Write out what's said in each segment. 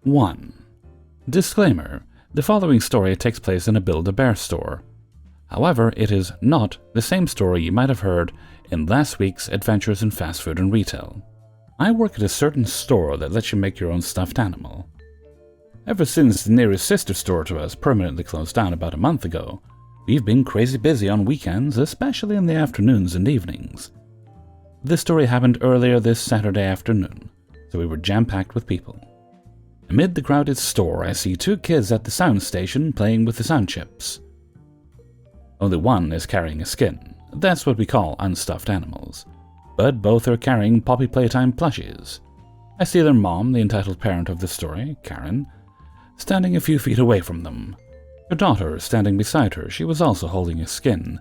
1. Disclaimer: the following story takes place in a Build-A-Bear store. However, it is not the same story you might have heard in last week's Adventures in Fast Food and Retail. I work at a certain store that lets you make your own stuffed animal. Ever since the nearest sister store to us permanently closed down about a month ago, we've been crazy busy on weekends, especially in the afternoons and evenings. This story happened earlier this Saturday afternoon, so we were jam-packed with people. Amid the crowded store, I see two kids at the sound station playing with the sound chips. Only one is carrying a skin. That's what we call unstuffed animals. But both are carrying Poppy Playtime plushies. I see their mom, the entitled parent of the story, Karen, standing a few feet away from them. Her daughter standing beside her, she was also holding a skin.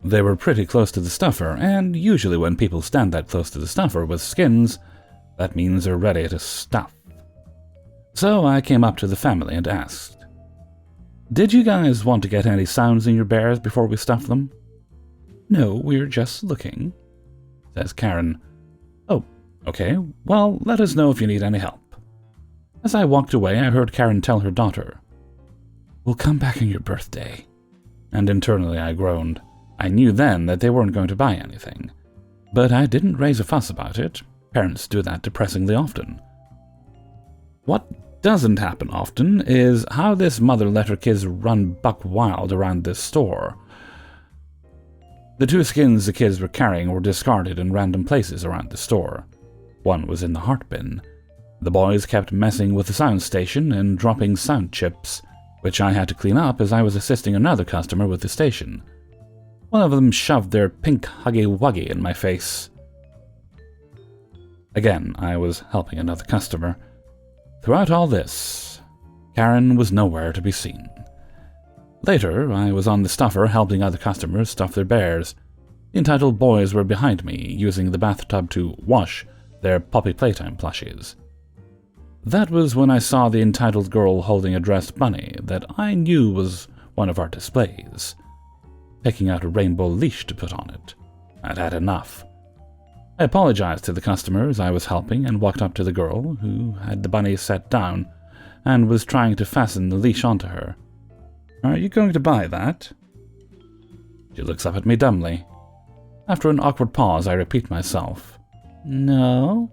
They were pretty close to the stuffer, and usually when people stand that close to the stuffer with skins, that means they're ready to stuff. So I came up to the family and asked, "Did you guys want to get any sounds in your bears before we stuff them?" "No, we're just looking," says Karen. "Oh, okay, well, let us know if you need any help." As I walked away, I heard Karen tell her daughter, "We'll come back on your birthday." And internally I groaned. I knew then that they weren't going to buy anything. But I didn't raise a fuss about it. Parents do that depressingly often. What doesn't happen often is how this mother let her kids run buck wild around this store. The two skins the kids were carrying were discarded in random places around the store. One was in the heart bin. The boys kept messing with the sound station and dropping sound chips, which I had to clean up as I was assisting another customer with the station. One of them shoved their pink huggy-wuggy in my face. Again, I was helping another customer. Throughout all this, Karen was nowhere to be seen. Later, I was on the stuffer helping other customers stuff their bears. The entitled boys were behind me, using the bathtub to wash their Poppy Playtime plushies. That was when I saw the entitled girl holding a dressed bunny that I knew was one of our displays, picking out a rainbow leash to put on it. I'd had enough. I apologized to the customers I was helping and walked up to the girl, who had the bunny set down and was trying to fasten the leash onto her. "Are you going to buy that?" She looks up at me dumbly. After an awkward pause, I repeat myself, "No."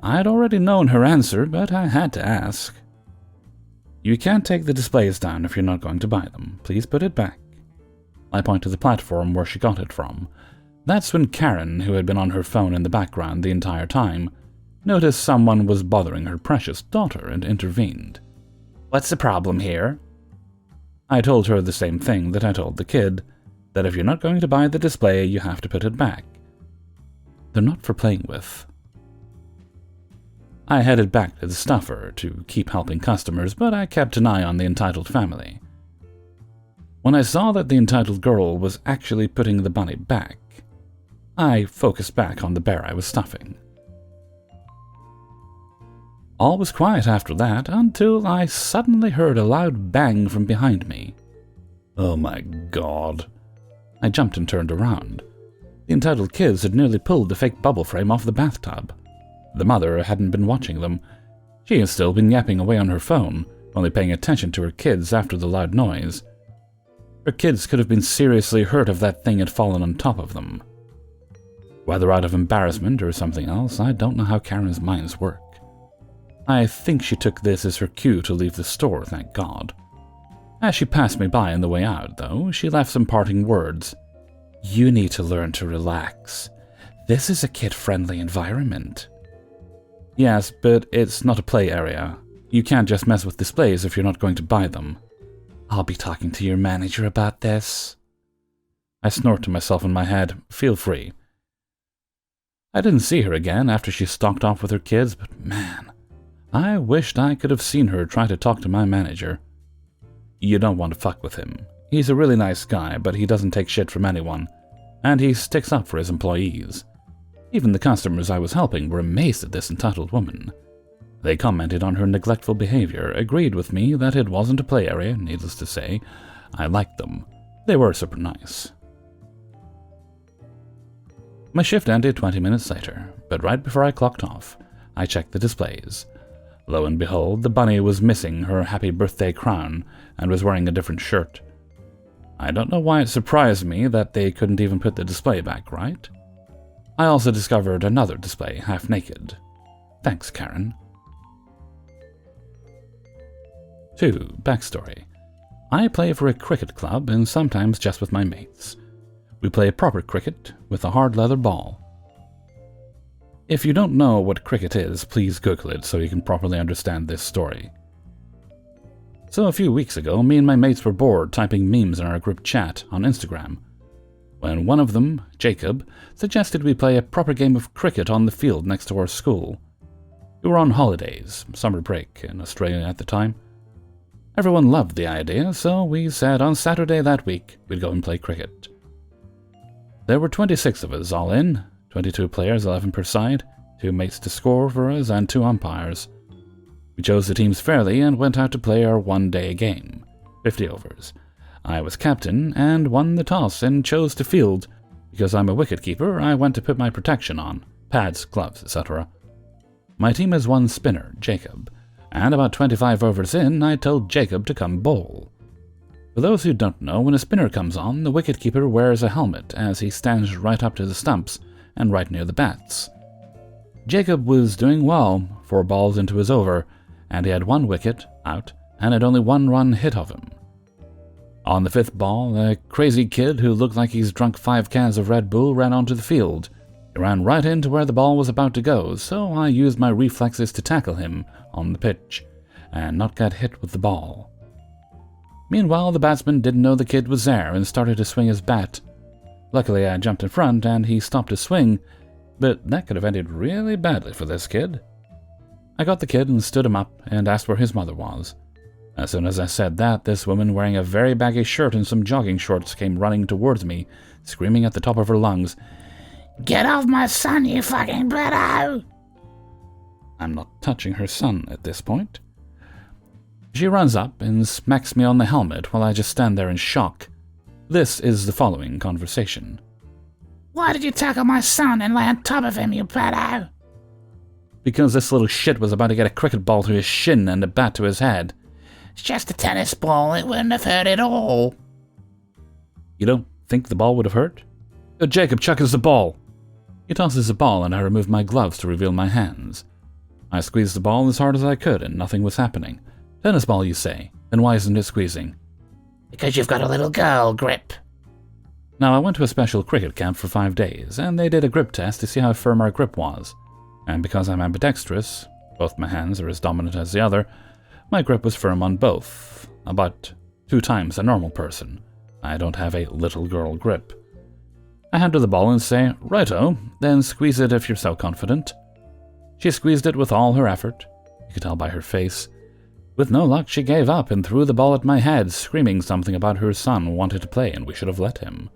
I'd already known her answer, but I had to ask. "You can't take the displays down if you're not going to buy them. Please put it back." I point to the platform where she got it from. That's when Karen, who had been on her phone in the background the entire time, noticed someone was bothering her precious daughter and intervened. "What's the problem here?" I told her the same thing that I told the kid, that if you're not going to buy the display, you have to put it back. They're not for playing with. I headed back to the stuffer to keep helping customers, but I kept an eye on the entitled family. When I saw that the entitled girl was actually putting the bunny back, I focused back on the bear I was stuffing. All was quiet after that until I suddenly heard a loud bang from behind me. Oh my god. I jumped and turned around. The entitled kids had nearly pulled the fake bubble frame off the bathtub. The mother hadn't been watching them. She had still been yapping away on her phone, only paying attention to her kids after the loud noise. Her kids could have been seriously hurt if that thing had fallen on top of them. Whether out of embarrassment or something else, I don't know how Karen's minds work. I think she took this as her cue to leave the store, thank God. As she passed me by on the way out, though, she left some parting words. "You need to learn to relax. This is a kid-friendly environment." "Yes, but it's not a play area. You can't just mess with displays if you're not going to buy them." "I'll be talking to your manager about this." I snort to myself in my head, "Feel free." I didn't see her again after she stalked off with her kids, but man, I wished I could have seen her try to talk to my manager. You don't want to fuck with him. He's a really nice guy, but he doesn't take shit from anyone, and he sticks up for his employees. Even the customers I was helping were amazed at this entitled woman. They commented on her neglectful behavior, agreed with me that it wasn't a play area, needless to say. I liked them. They were super nice. My shift ended 20 minutes later, but right before I clocked off, I checked the displays. Lo and behold, the bunny was missing her happy birthday crown and was wearing a different shirt. I don't know why it surprised me that they couldn't even put the display back right. I also discovered another display, half naked. Thanks, Karen. 2. Backstory. I play for a cricket club and sometimes just with my mates. We play proper cricket with a hard leather ball. If you don't know what cricket is, please Google it so you can properly understand this story. So a few weeks ago, me and my mates were bored typing memes in our group chat on Instagram, when one of them, Jacob, suggested we play a proper game of cricket on the field next to our school. We were on holidays, summer break, in Australia at the time. Everyone loved the idea, so we said on Saturday that week we'd go and play cricket. There were 26 of us all in, 22 players, 11 per side, 2 mates to score for us and 2 umpires. We chose the teams fairly and went out to play our one-day game, 50 overs. I was captain and won the toss and chose to field. Because I'm a wicket-keeper, I went to put my protection on, pads, gloves, etc. My team has one spinner, Jacob, and about 25 overs in, I told Jacob to come bowl. For those who don't know, when a spinner comes on, the wicket-keeper wears a helmet as he stands right up to the stumps and right near the bats. Jacob was doing well, 4 balls into his over, and he had 1 wicket, out, and had only 1 run hit of him. On the 5th ball, a crazy kid who looked like he's drunk 5 cans of Red Bull ran onto the field. He ran right into where the ball was about to go, so I used my reflexes to tackle him on the pitch, and not get hit with the ball. Meanwhile, the batsman didn't know the kid was there and started to swing his bat. Luckily, I jumped in front and he stopped his swing, but that could have ended really badly for this kid. I got the kid and stood him up and asked where his mother was. As soon as I said that, this woman wearing a very baggy shirt and some jogging shorts came running towards me, screaming at the top of her lungs, "Get off my son, you fucking pedo!" I'm not touching her son at this point. She runs up and smacks me on the helmet while I just stand there in shock. This is the following conversation. "Why did you tackle my son and lay on top of him, you pedo?" "Because this little shit was about to get a cricket ball to his shin and a bat to his head." "It's just a tennis ball, it wouldn't have hurt at all." "You don't think the ball would have hurt?" "Oh, Jacob chucks the ball." He tosses the ball and I remove my gloves to reveal my hands. I squeezed the ball as hard as I could and nothing was happening. "Tennis ball, you say? Then why isn't it squeezing?" "Because you've got a little girl grip." Now, I went to a special cricket camp for 5 days, and they did a grip test to see how firm our grip was. And because I'm ambidextrous, both my hands are as dominant as the other, my grip was firm on both, about 2 times a normal person. I don't have a little girl grip. I hand her the ball and say, "Righto, then squeeze it if you're so confident." She squeezed it with all her effort. You could tell by her face. With no luck, she gave up and threw the ball at my head, screaming something about her son wanted to play and we should have let him.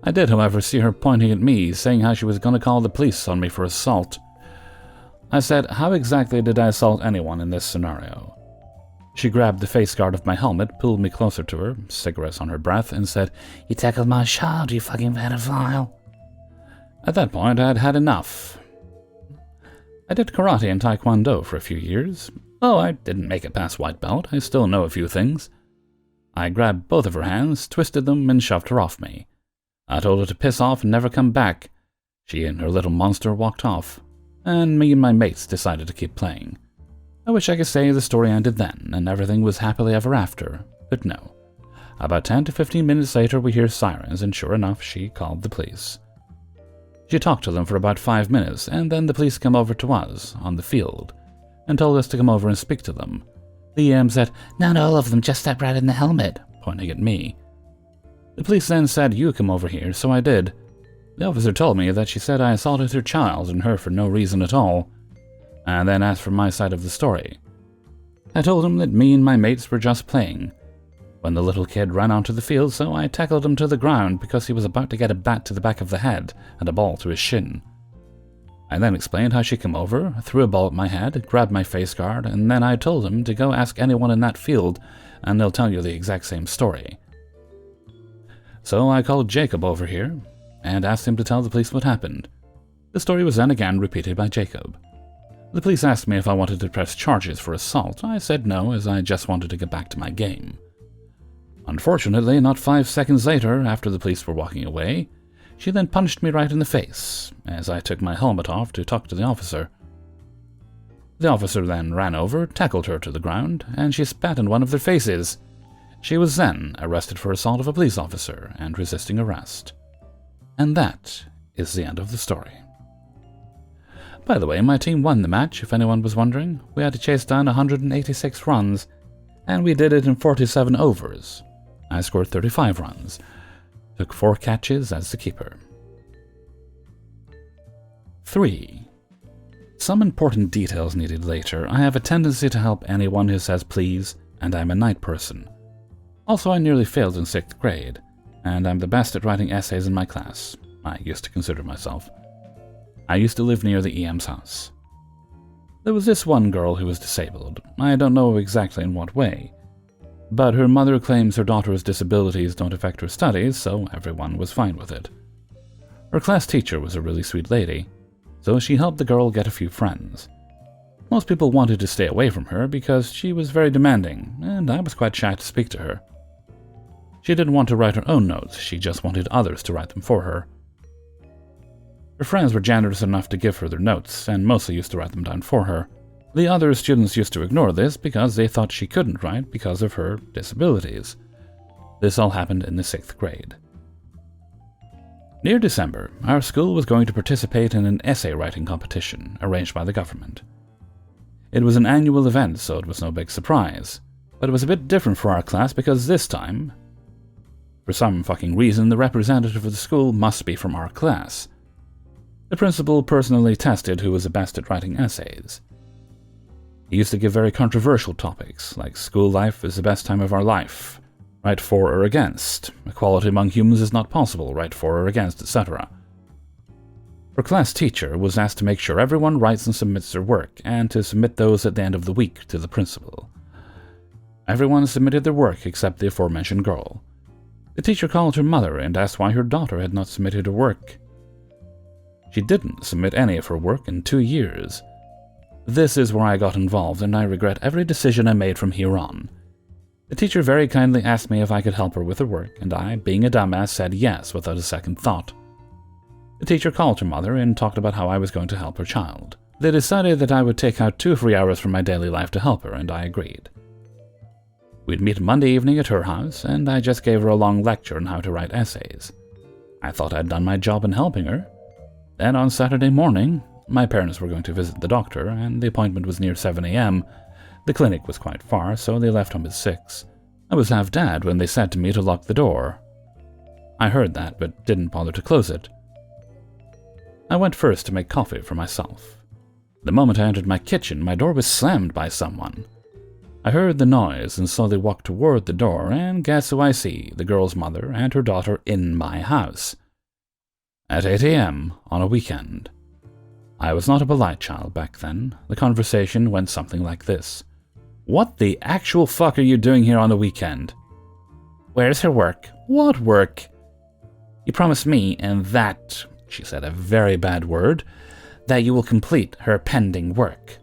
I did, however, see her pointing at me, saying how she was going to call the police on me for assault. I said, "How exactly did I assault anyone in this scenario?" She grabbed the face guard of my helmet, pulled me closer to her, cigarettes on her breath, and said, "You tackled my child, you fucking pedophile." At that point, I'd had enough. I did karate and taekwondo for a few years. Oh, I didn't make it past white belt. I still know a few things. I grabbed both of her hands, twisted them, and shoved her off me. I told her to piss off and never come back. She and her little monster walked off, and me and my mates decided to keep playing. I wish I could say the story ended then, and everything was happily ever after, but no. About 10 to 15 minutes later, we hear sirens, and sure enough, she called the police. She talked to them for about 5 minutes, and then the police came over to us, on the field, and told us to come over and speak to them. The EM said, "Not all of them, just that rat in the helmet," pointing at me. The police then said, "You come over here," so I did. The officer told me that she said I assaulted her child and her for no reason at all, and then asked for my side of the story. I told him that me and my mates were just playing, when the little kid ran onto the field, so I tackled him to the ground because he was about to get a bat to the back of the head and a ball to his shin. I then explained how she came over, threw a ball at my head, grabbed my face guard, and then I told him to go ask anyone in that field, and they'll tell you the exact same story. So I called Jacob over here, and asked him to tell the police what happened. The story was then again repeated by Jacob. The police asked me if I wanted to press charges for assault. I said no, as I just wanted to get back to my game. Unfortunately, not 5 seconds later, after the police were walking away, she then punched me right in the face, as I took my helmet off to talk to the officer. The officer then ran over, tackled her to the ground, and she spat in one of their faces. She was then arrested for assault of a police officer and resisting arrest. And that is the end of the story. By the way, my team won the match, if anyone was wondering. We had to chase down 186 runs, and we did it in 47 overs. I scored 35 runs. Took 4 catches as the keeper. 3. Some important details needed later. I have a tendency to help anyone who says please, and I'm a night person. Also, I nearly failed in 6th grade, and I'm the best at writing essays in my class. I used to consider myself. I used to live near the EM's house. There was this one girl who was disabled. I don't know exactly in what way, but her mother claims her daughter's disabilities don't affect her studies, so everyone was fine with it. Her class teacher was a really sweet lady, so she helped the girl get a few friends. Most people wanted to stay away from her because she was very demanding, and I was quite shy to speak to her. She didn't want to write her own notes, she just wanted others to write them for her. Her friends were generous enough to give her their notes, and mostly used to write them down for her. The other students used to ignore this because they thought she couldn't write because of her disabilities. This all happened in the 6th grade. Near December, our school was going to participate in an essay writing competition arranged by the government. It was an annual event, so it was no big surprise, but it was a bit different for our class because this time, for some fucking reason, the representative of the school must be from our class. The principal personally tested who was the best at writing essays. He used to give very controversial topics, like school life is the best time of our life, write for or against, equality among humans is not possible, write for or against, etc. Our class teacher was asked to make sure everyone writes and submits their work, and to submit those at the end of the week to the principal. Everyone submitted their work except the aforementioned girl. The teacher called her mother and asked why her daughter had not submitted her work. She didn't submit any of her work in 2 years. This is where I got involved, and I regret every decision I made from here on. The teacher very kindly asked me if I could help her with her work, and I, being a dumbass, said yes without a second thought. The teacher called her mother and talked about how I was going to help her child. They decided that I would take out 2 free hours from my daily life to help her, and I agreed. We'd meet Monday evening at her house, and I just gave her a long lecture on how to write essays. I thought I'd done my job in helping her. Then on Saturday morning, my parents were going to visit the doctor, and the appointment was near 7 a.m. The clinic was quite far, so they left home at 6. I was half dead when they said to me to lock the door. I heard that, but didn't bother to close it. I went first to make coffee for myself. The moment I entered my kitchen, my door was slammed by someone. I heard the noise and slowly walked toward the door, and guess who I see? The girl's mother and her daughter in my house. At 8 a.m. on a weekend. I was not a polite child back then. The conversation went something like this. What the actual fuck are you doing here on the weekend? Where's her work? What work? You promised me and that, she said a very bad word, that you will complete her pending work.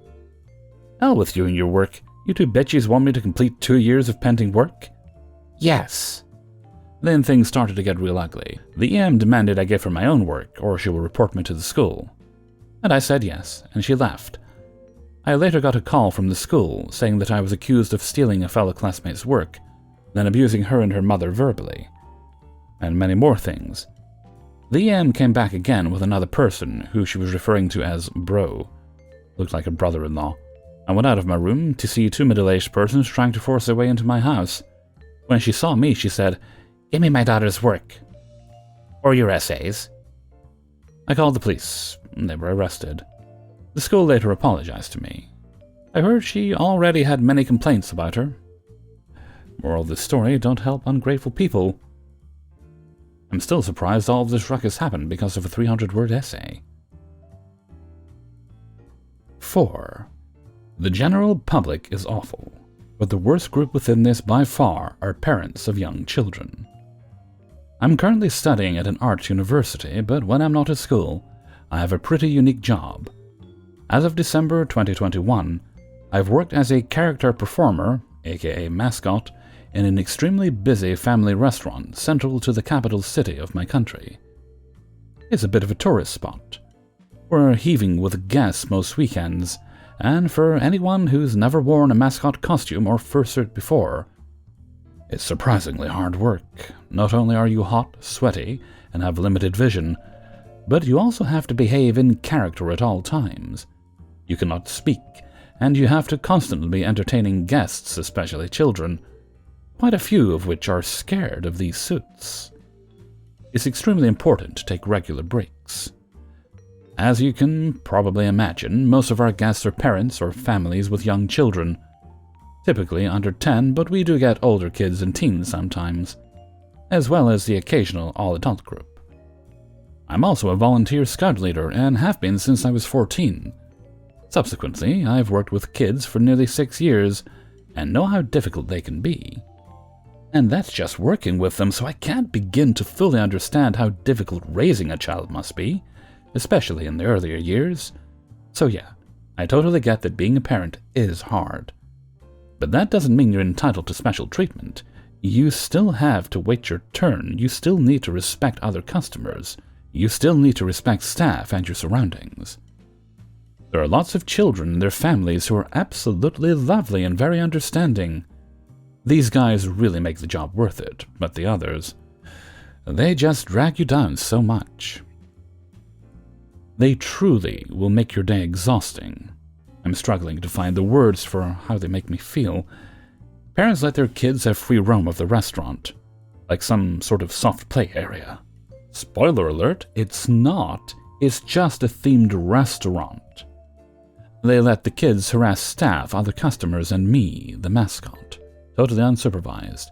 Hell with you and your work. You 2 bitches want me to complete 2 years of pending work? Yes. Then things started to get real ugly. The EM demanded I give her my own work, or she will report me to the school. And I said yes, and she left. I later got a call from the school saying that I was accused of stealing a fellow classmate's work, then abusing her and her mother verbally, and many more things. The EM came back again with another person who she was referring to as bro. Looked like a brother-in-law. I went out of my room to see 2 middle-aged persons trying to force their way into my house. When she saw me, she said, "Give me my daughter's work. Or your essays." I called the police. They were arrested. The school later apologized to me. I heard she already had many complaints about her. Moral of the story, don't help ungrateful people. I'm still surprised all of this ruckus happened because of a 300-word essay. 4. The general public is awful, but the worst group within this by far are parents of young children. I'm currently studying at an arts university, but when I'm not at school, I have a pretty unique job. As of December 2021, I've worked as a character performer, aka mascot, in an extremely busy family restaurant central to the capital city of my country. It's a bit of a tourist spot. We're heaving with guests most weekends, and for anyone who's never worn a mascot costume or fursuit before, it's surprisingly hard work. Not only are you hot, sweaty, and have limited vision, but you also have to behave in character at all times. You cannot speak, and you have to constantly be entertaining guests, especially children, quite a few of which are scared of these suits. It's extremely important to take regular breaks. As you can probably imagine, most of our guests are parents or families with young children, typically under 10, but we do get older kids and teens sometimes, as well as the occasional all-adult group. I'm also a volunteer scout leader and have been since I was 14. Subsequently, I've worked with kids for nearly 6 years and know how difficult they can be. And that's just working with them, so I can't begin to fully understand how difficult raising a child must be, especially in the earlier years. So yeah, I totally get that being a parent is hard. But that doesn't mean you're entitled to special treatment. You still have to wait your turn, you still need to respect other customers, you still need to respect staff and your surroundings. There are lots of children and their families who are absolutely lovely and very understanding. These guys really make the job worth it, but the others, they just drag you down so much. They truly will make your day exhausting. I'm struggling to find the words for how they make me feel. Parents let their kids have free roam of the restaurant, like some sort of soft play area. Spoiler alert, it's not. It's just a themed restaurant. They let the kids harass staff, other customers, and me, the mascot, totally unsupervised.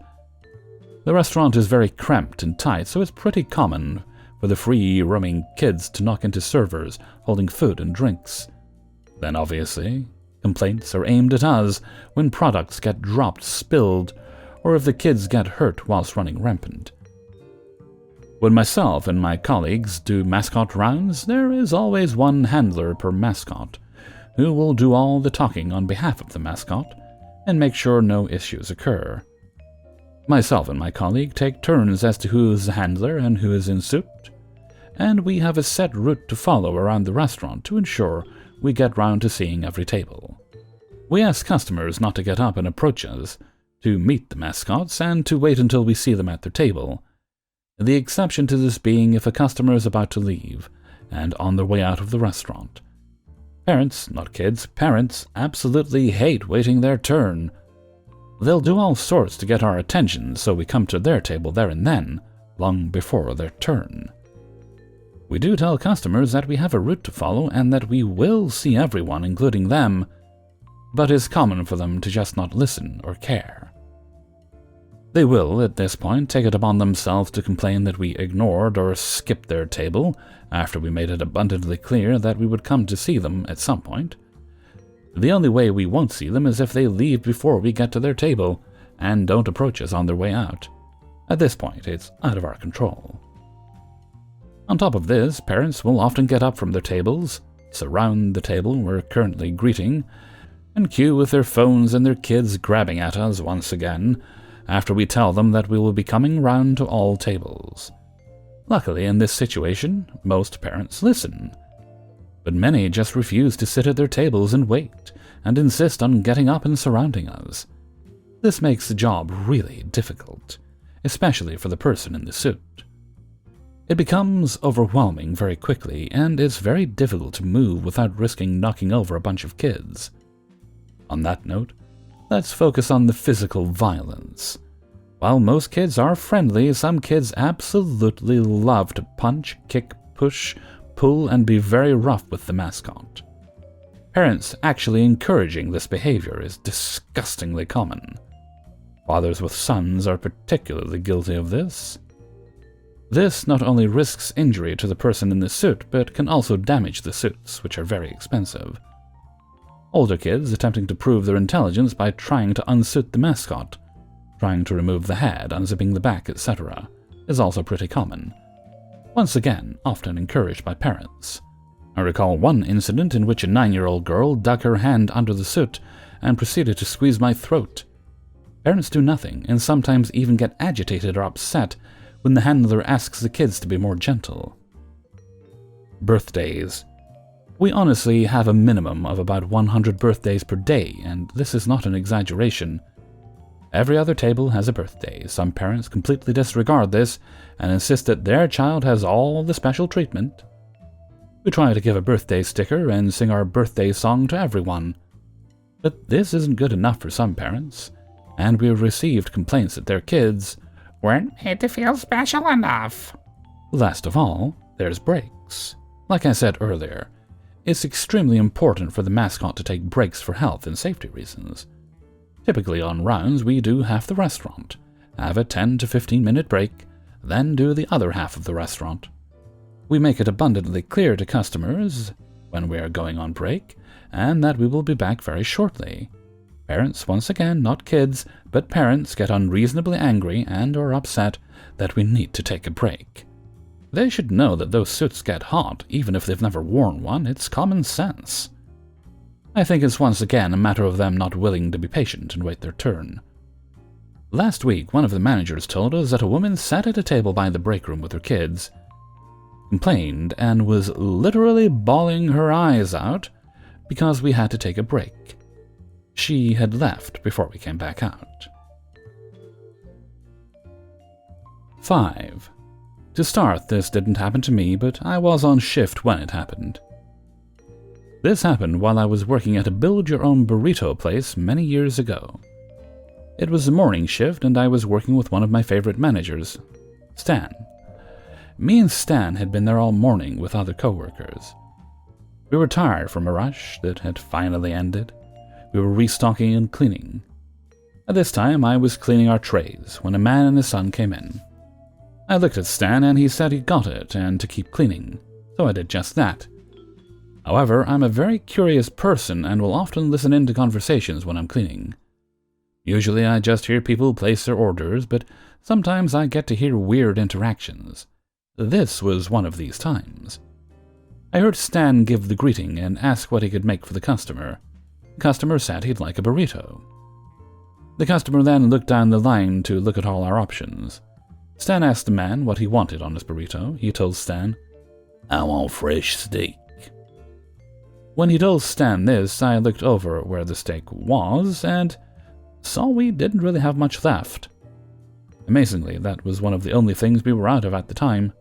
The restaurant is very cramped and tight, so it's pretty common for the free roaming kids to knock into servers holding food and drinks. Then obviously, complaints are aimed at us when products get dropped, spilled, or if the kids get hurt whilst running rampant. When myself and my colleagues do mascot rounds, there is always one handler per mascot, who will do all the talking on behalf of the mascot and make sure no issues occur. Myself and my colleague take turns as to who is the handler and who is in suit, and we have a set route to follow around the restaurant to ensure we get round to seeing every table. We ask customers not to get up and approach us, to meet the mascots, and to wait until we see them at their table. The exception to this being if a customer is about to leave and on their way out of the restaurant. Parents, not kids, parents absolutely hate waiting their turn. They'll do all sorts to get our attention, so we come to their table there and then, long before their turn. We do tell customers that we have a route to follow and that we will see everyone, including them, but it's common for them to just not listen or care. They will, at this point, take it upon themselves to complain that we ignored or skipped their table after we made it abundantly clear that we would come to see them at some point. The only way we won't see them is if they leave before we get to their table and don't approach us on their way out. At this point, it's out of our control. On top of this, parents will often get up from their tables, surround the table we're currently greeting, and queue with their phones and their kids grabbing at us once again, after we tell them that we will be coming round to all tables. Luckily, in this situation, most parents listen, but many just refuse to sit at their tables and wait, and insist on getting up and surrounding us. This makes the job really difficult, especially for the person in the suit. It becomes overwhelming very quickly, and it's very difficult to move without risking knocking over a bunch of kids. On that note, let's focus on the physical violence. While most kids are friendly, some kids absolutely love to punch, kick, push, pull, and be very rough with the mascot. Parents actually encouraging this behavior is disgustingly common. Fathers with sons are particularly guilty of this. This not only risks injury to the person in the suit, but can also damage the suits, which are very expensive. Older kids attempting to prove their intelligence by trying to unsuit the mascot, trying to remove the head, unzipping the back, etc., is also pretty common. Once again, often encouraged by parents. I recall one incident in which a 9-year-old girl dug her hand under the soot and proceeded to squeeze my throat. Parents do nothing, and sometimes even get agitated or upset when the handler asks the kids to be more gentle. Birthdays. We honestly have a minimum of about 100 birthdays per day, and this is not an exaggeration. Every other table has a birthday. Some parents completely disregard this and insist that their child has all the special treatment. We try to give a birthday sticker and sing our birthday song to everyone. But this isn't good enough for some parents, and we have received complaints that their kids weren't made to feel special enough. Last of all, there's breaks. Like I said earlier, it's extremely important for the mascot to take breaks for health and safety reasons. Typically on rounds, we do half the restaurant, have a 10 to 15 minute break, then do the other half of the restaurant. We make it abundantly clear to customers when we are going on break, and that we will be back very shortly. Parents, once again, not kids, but parents get unreasonably angry and or upset that we need to take a break. They should know that those suits get hot, even if they've never worn one. It's common sense. I think it's once again a matter of them not willing to be patient and wait their turn. Last week, one of the managers told us that a woman sat at a table by the break room with her kids, complained, and was literally bawling her eyes out because we had to take a break. She had left before we came back out. 5. To start, this didn't happen to me, but I was on shift when it happened. This happened while I was working at a build-your-own burrito place many years ago. It was a morning shift, and I was working with one of my favorite managers, Stan. Me and Stan had been there all morning with other coworkers. We were tired from a rush that had finally ended. We were restocking and cleaning. At this time, I was cleaning our trays when a man and his son came in. I looked at Stan and he said he got it and to keep cleaning, so I did just that. However, I'm a very curious person and will often listen in to conversations when I'm cleaning. Usually I just hear people place their orders, but sometimes I get to hear weird interactions. This was one of these times. I heard Stan give the greeting and ask what he could make for the customer. The customer said he'd like a burrito. The customer then looked down the line to look at all our options. Stan asked the man what he wanted on his burrito. He told Stan, "I want fresh steak." When he told Stan this, I looked over where the steak was and saw we didn't really have much left. Amazingly, that was one of the only things we were out of at the time.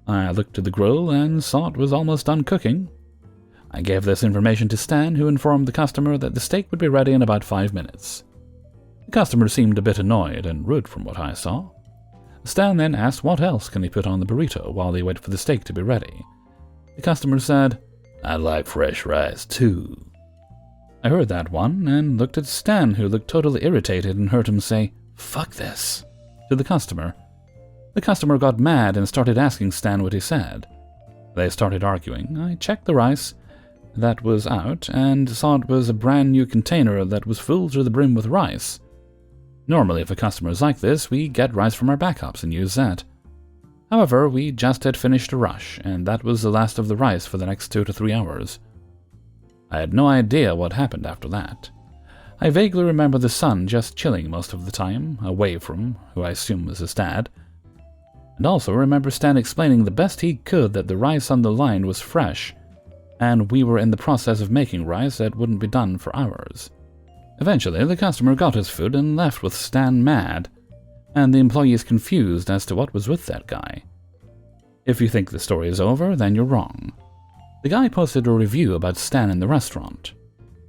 I looked to the grill and saw it was almost done cooking. I gave this information to Stan, who informed the customer that the steak would be ready in about 5 minutes. The customer seemed a bit annoyed and rude from what I saw. Stan then asked what else can he put on the burrito while they wait for the steak to be ready. The customer said, "I'd like fresh rice too." I heard that one and looked at Stan, who looked totally irritated, and heard him say, "Fuck this," to the customer. The customer got mad and started asking Stan what he said. They started arguing. I checked the rice that was out and saw it was a brand new container that was full to the brim with rice. Normally, if a customer is like this, we get rice from our backups and use that. However, we just had finished a rush, and that was the last of the rice for the next 2 to 3 hours. I had no idea what happened after that. I vaguely remember the son just chilling most of the time, away from who I assume was his dad. And also remember Stan explaining the best he could that the rice on the line was fresh, and we were in the process of making rice that wouldn't be done for hours. Eventually, the customer got his food and left with Stan mad, and the employees confused as to what was with that guy. If you think the story is over, then you're wrong. The guy posted a review about Stan in the restaurant.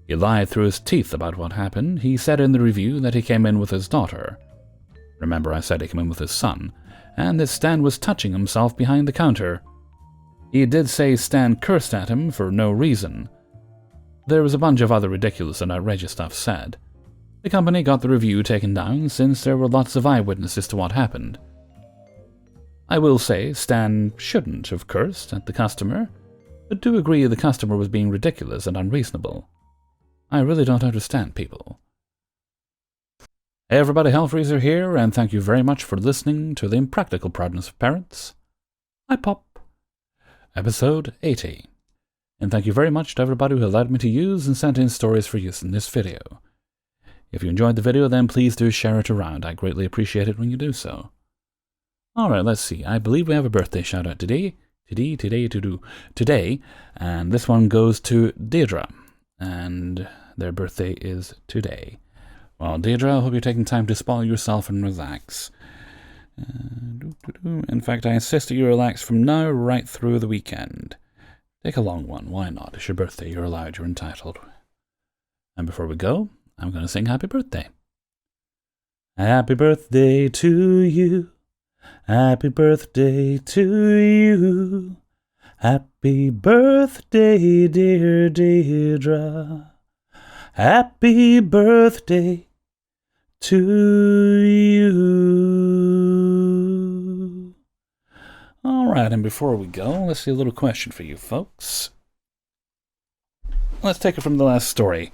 He lied through his teeth about what happened. He said in the review that he came in with his daughter. Remember, I said he came in with his son, and that Stan was touching himself behind the counter. He did say Stan cursed at him for no reason. There was a bunch of other ridiculous and outrageous stuff said. The company got the review taken down since there were lots of eyewitnesses to what happened. I will say Stan shouldn't have cursed at the customer, but do agree the customer was being ridiculous and unreasonable. I really don't understand people. Hey everybody, Hellfreezer here, and thank you very much for listening to the Impractical Proudness of Parents. Hi Pop. Episode 80. And thank you very much to everybody who allowed me to use and sent in stories for use in this video. If you enjoyed the video, then please do share it around. I greatly appreciate it when you do so. Alright, let's see. I believe we have a birthday shout out today. Today. And this one goes to Deirdre. And their birthday is today. Well, Deirdre, I hope you're taking time to spoil yourself and relax. In fact, I insist that you relax from now right through the weekend. Take a long one, why not? It's your birthday, you're allowed, you're entitled. And before we go, I'm going to sing happy birthday. Happy birthday to you. Happy birthday to you. Happy birthday, dear Deirdre. Happy birthday to you. Alright, and before we go, let's see a little question for you folks. Let's take it from the last story.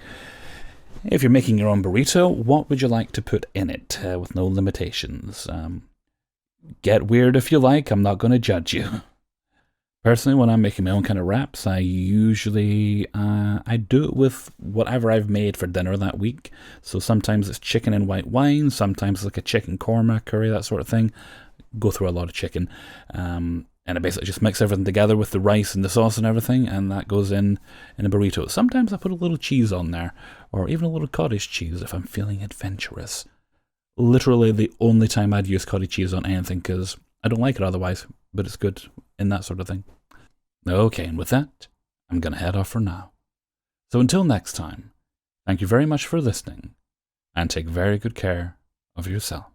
If you're making your own burrito, what would you like to put in it with no limitations? Get weird if you like, I'm not going to judge you. Personally, when I'm making my own kind of wraps, I usually I do it with whatever I've made for dinner that week. So sometimes it's chicken and white wine, sometimes it's like a chicken korma curry, that sort of thing. Go through a lot of chicken. And I basically just mix everything together with the rice and the sauce and everything, and that goes in a burrito. Sometimes I put a little cheese on there, or even a little cottage cheese if I'm feeling adventurous. Literally the only time I'd use cottage cheese on anything, because I don't like it otherwise, but it's good in that sort of thing. Okay, and with that, I'm going to head off for now. So until next time, thank you very much for listening, and take very good care of yourself.